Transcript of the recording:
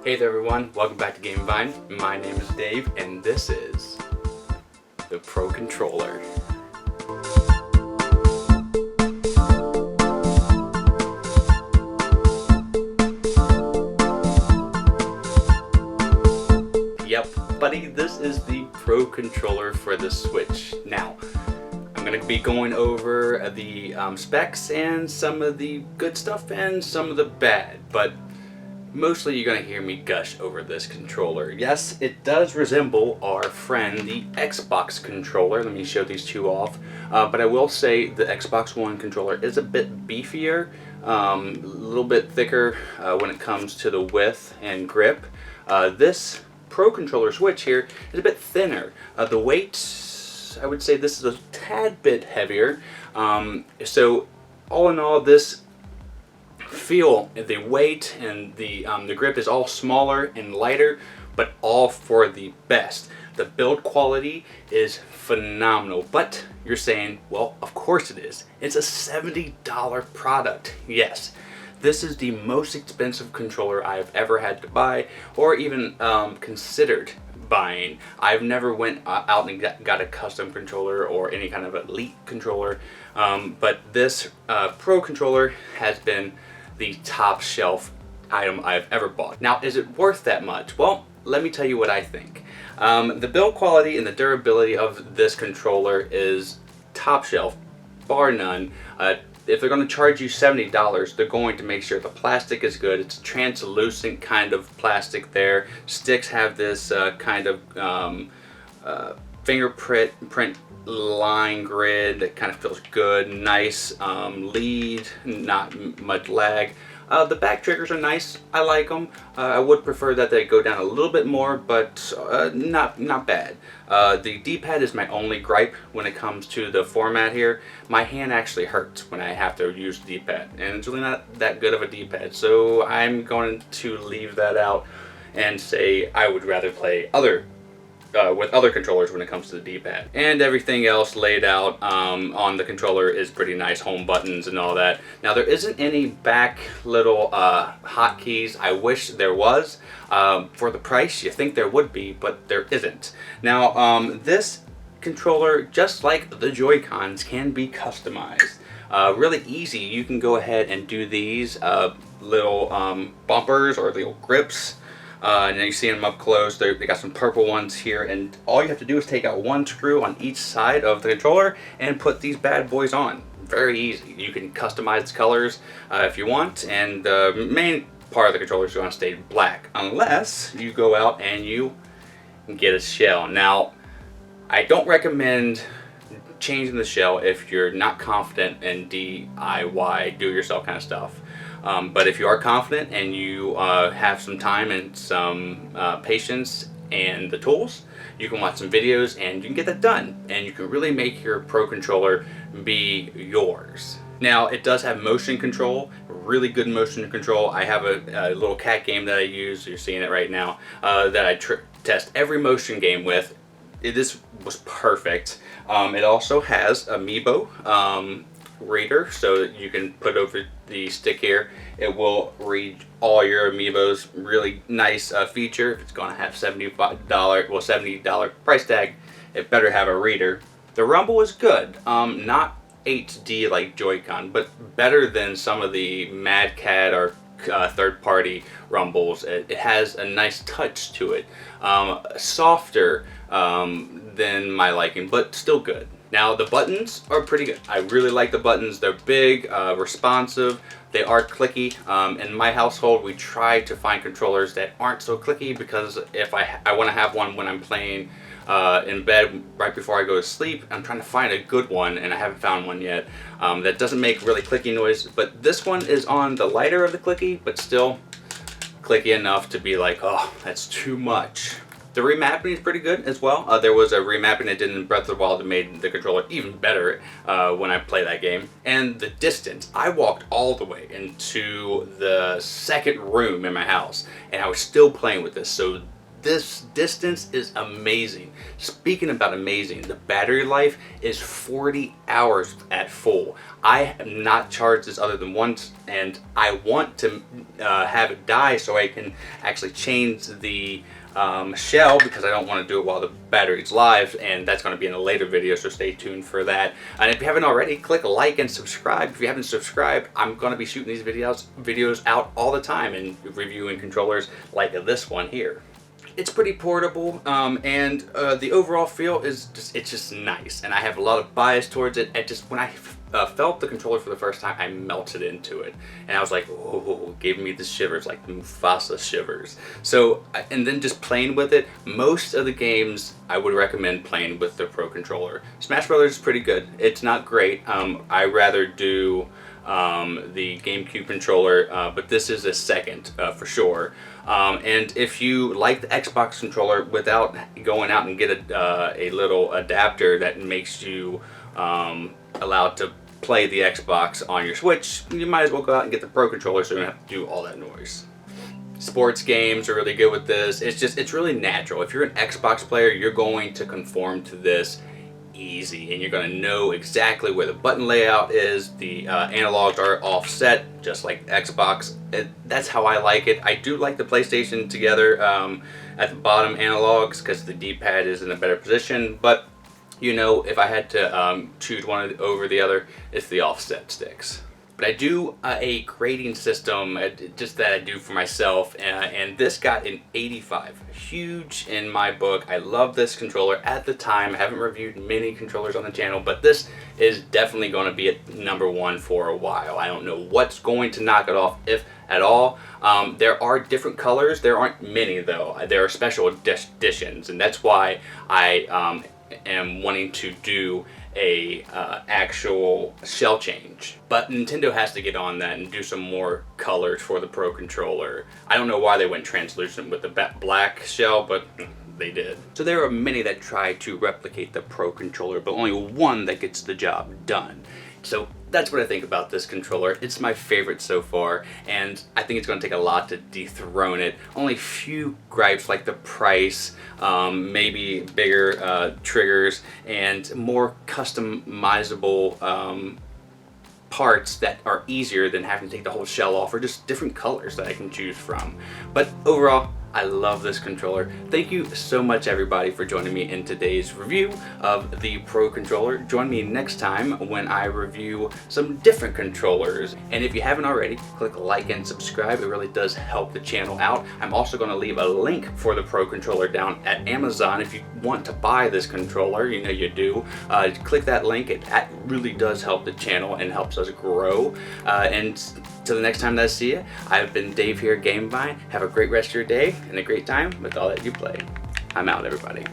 Hey there everyone, welcome back to Game Vine. My name is Dave and this is the Pro Controller. Yep, buddy, this is the Pro Controller for the Switch. Now, I'm going to be going over the specs and some of the good stuff and some of the bad, but mostly you're going to hear me gush over this controller. Yes, it does resemble our friend, the Xbox controller. Let me show these two off. But I will say the Xbox One controller is a bit beefier, a little bit thicker when it comes to the width and grip. This Pro Controller Switch here is a bit thinner. The weight, I would say this is a tad bit heavier. So all in all, this feel the weight and the grip is all smaller and lighter, but all for the best. The build quality is phenomenal, but you're saying, well, of course it is. It's a $70 product. Yes, this is the most expensive controller I've ever had to buy or even considered buying. I've never went out and got a custom controller or any kind of elite controller, but this Pro controller has been the top shelf item I've ever bought. Now, is it worth that much? Well, let me tell you what I think. The build quality and the durability of this controller is top shelf, bar none. If they're going to charge you $70, they're going to make sure the plastic is good. It's a translucent kind of plastic there. Sticks have this kind of fingerprint line grid that kind of feels good. Nice lead, not much lag. The back triggers are nice. I like them. I would prefer that they go down a little bit more, but not bad. The D-pad is my only gripe when it comes to the format here. My hand actually hurts when I have to use the D-pad, and it's really not that good of a D-pad, so I'm going to leave that out and say I would rather play with other controllers when it comes to the D-pad. And everything else laid out on the controller is pretty nice, home buttons and all that. Now, there isn't any back little hotkeys. I wish there was. For the price, you think there would be, but there isn't. Now, this controller, just like the Joy-Cons, can be customized. Really easy. You can go ahead and do these little bumpers or little grips. And you see them up close. They got some purple ones here, and all you have to do is take out one screw on each side of the controller and put these bad boys on. Very easy. You can customize colors if you want, and the main part of the controller is going to stay black unless you go out and you get a shell. Now, I don't recommend changing the shell if you're not confident in DIY, do-it-yourself kind of stuff. But if you are confident and you have some time and some patience and the tools, you can watch some videos and you can get that done. And you can really make your Pro Controller be yours. Now, it does have motion control, really good motion control. I have a little cat game that I use, you're seeing it right now, that I test every motion game with. This was perfect. It also has Amiibo reader, so that you can put over the stick here. It will read all your Amiibos. Really nice feature. If it's going to have $70 price tag, it better have a reader. The rumble is good. Not HD like Joy-Con, but better than some of the Mad Cat or third-party rumbles. It has a nice touch to it. Softer than my liking, but still good. Now, the buttons are pretty good. I really like the buttons. They're big, responsive. They are clicky. In my household, we try to find controllers that aren't so clicky, because if I want to have one when I'm playing in bed right before I go to sleep. I'm trying to find a good one, and I haven't found one yet that doesn't make really clicky noise. But this one is on the lighter of the clicky, but still clicky enough to be like, oh, that's too much. The remapping is pretty good as well. There was a remapping I did in Breath of the Wild that made the controller even better when I play that game. And the distance. I walked all the way into the second room in my house, and I was still playing with this. So this distance is amazing. Speaking about amazing, the battery life is 40 hours at full. I have not charged this other than once, and I want to have it die so I can actually change the shell, because I don't want to do it while the battery's live, and that's going to be in a later video, so stay tuned for that. And if you haven't already, click like and subscribe. If you haven't subscribed, I'm going to be shooting these videos out all the time and reviewing controllers like this one here. It's pretty portable, and the overall feel is just nice, and I have a lot of bias towards it. When I felt the controller for the first time, I melted into it, and I was like, oh, it gave me the shivers, like the Mufasa shivers. So, and then just playing with it, most of the games I would recommend playing with the Pro Controller. Smash Brothers is pretty good. It's not great. I rather do the GameCube controller, but this is a second for sure. And if you like the Xbox controller without going out and get a little adapter that makes you allowed to play the Xbox on your Switch, you might as well go out and get the Pro Controller so you don't have to do all that noise. Sports games are really good with this. It's really natural. If you're an Xbox player, you're going to conform to this easy, and you're going to know exactly where the button layout is. The analogs are offset just like Xbox. That's how I like it. I do like the PlayStation together at the bottom analogs, because the D-pad is in a better position, but you know, if I had to choose one over the other, it's the offset sticks. But I do a grading system just that I do for myself, and this got an 85. Huge in my book. I love this controller at the time. I haven't reviewed many controllers on the channel, but this is definitely going to be at #1 for a while. I don't know what's going to knock it off, if at all. There are different colors. There aren't many though. There are special editions, and that's why I am wanting to do a actual shell change. But Nintendo has to get on that and do some more colors for the Pro Controller. I don't know why they went translucent with the black shell, but they did. So there are many that try to replicate the Pro Controller, but only one that gets the job done. So that's what I think about this controller. It's my favorite so far, and I think it's going to take a lot to dethrone it. Only few gripes like the price, maybe bigger triggers, and more customizable parts that are easier than having to take the whole shell off, or just different colors that I can choose from. But overall, I love this controller. Thank you so much everybody for joining me in today's review of the Pro Controller. Join me next time when I review some different controllers. And if you haven't already, click like and subscribe. It really does help the channel out. I'm also going to leave a link for the Pro Controller down at Amazon. If you want to buy this controller, you know you do, click that link. It really does help the channel and helps us grow. And till the next time that I see you, I've been Dave here, Gamevine. Have a great rest of your day and a great time with all that you play. I'm out, everybody.